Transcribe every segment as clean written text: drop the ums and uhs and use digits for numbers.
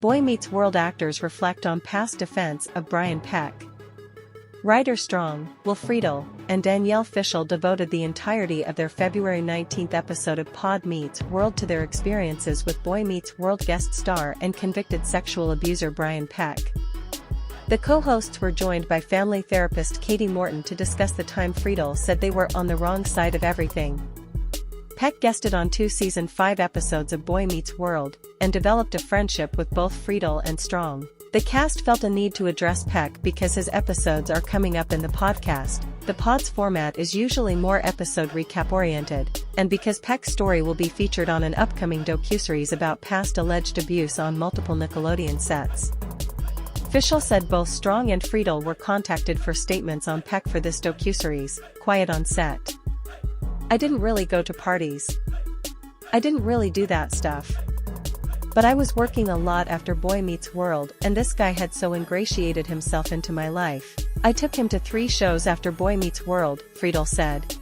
Boy Meets World actors reflect on past defense of Brian Peck. Ryder Strong, Will Friedle, and Danielle Fishel devoted the entirety of their February 19 episode of Pod Meets World to their experiences with Boy Meets World guest star and convicted sexual abuser Brian Peck. The co-hosts were joined by family therapist Katie Morton to discuss the time Friedle said they were on the wrong side of everything. Peck guested on 2 season 5 episodes of Boy Meets World, and developed a friendship with both Friedle and Strong. The cast felt a need to address Peck because his episodes are coming up in the podcast. The pod's format is usually more episode recap-oriented, and because Peck's story will be featured on an upcoming docuseries about past alleged abuse on multiple Nickelodeon sets. Fishel said both Strong and Friedle were contacted for statements on Peck for this docuseries. Quiet on set. I didn't really go to parties. I didn't really do that stuff. But I was working a lot after Boy Meets World, and this guy had so ingratiated himself into my life. I took him to 3 shows after Boy Meets World, Friedle said.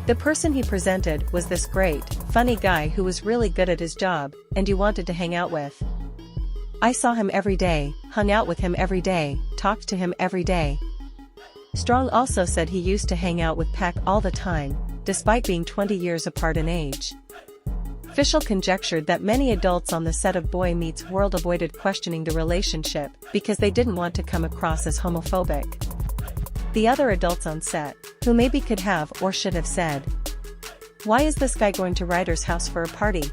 The person he presented was this great, funny guy who was really good at his job, and you wanted to hang out with. I saw him every day, hung out with him every day, talked to him every day. Strong also said he used to hang out with Peck all the time, despite being 20 years apart in age. Fishel conjectured that many adults on the set of Boy Meets World avoided questioning the relationship because they didn't want to come across as homophobic. The other adults on set, who maybe could have or should have said, "Why is this guy going to Ryder's house for a party?"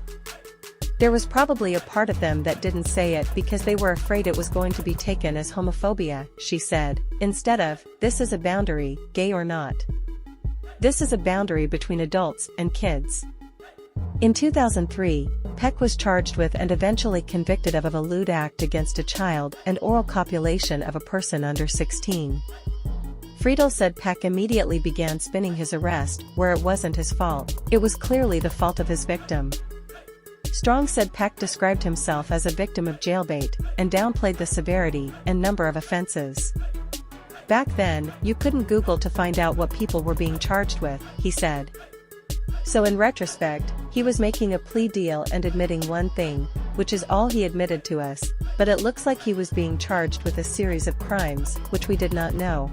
There was probably a part of them that didn't say it because they were afraid it was going to be taken as homophobia, she said, instead of, "This is a boundary, gay or not. This is a boundary between adults and kids." In 2003, Peck was charged with and eventually convicted of a lewd act against a child and oral copulation of a person under 16. Friedle said Peck immediately began spinning his arrest where it wasn't his fault. It was clearly the fault of his victim. Strong said Peck described himself as a victim of jailbait and downplayed the severity and number of offenses. Back then, you couldn't Google to find out what people were being charged with, he said. So in retrospect, he was making a plea deal and admitting one thing, which is all he admitted to us, but it looks like he was being charged with a series of crimes, which we did not know.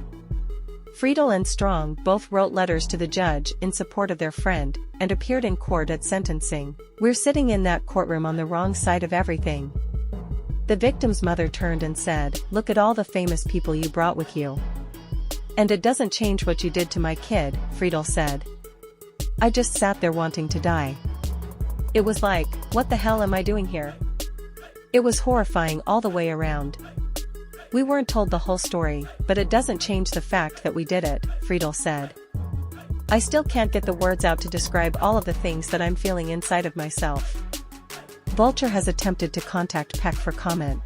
Friedle and Strong both wrote letters to the judge in support of their friend, and appeared in court at sentencing. "We're sitting in that courtroom on the wrong side of everything." The victim's mother turned and said, "Look at all the famous people you brought with you. And it doesn't change what you did to my kid," Friedle said. "I just sat there wanting to die. It was like, what the hell am I doing here?" It was horrifying all the way around. "We weren't told the whole story, but it doesn't change the fact that we did it," Friedle said. "I still can't get the words out to describe all of the things that I'm feeling inside of myself." Vulture has attempted to contact Peck for comment.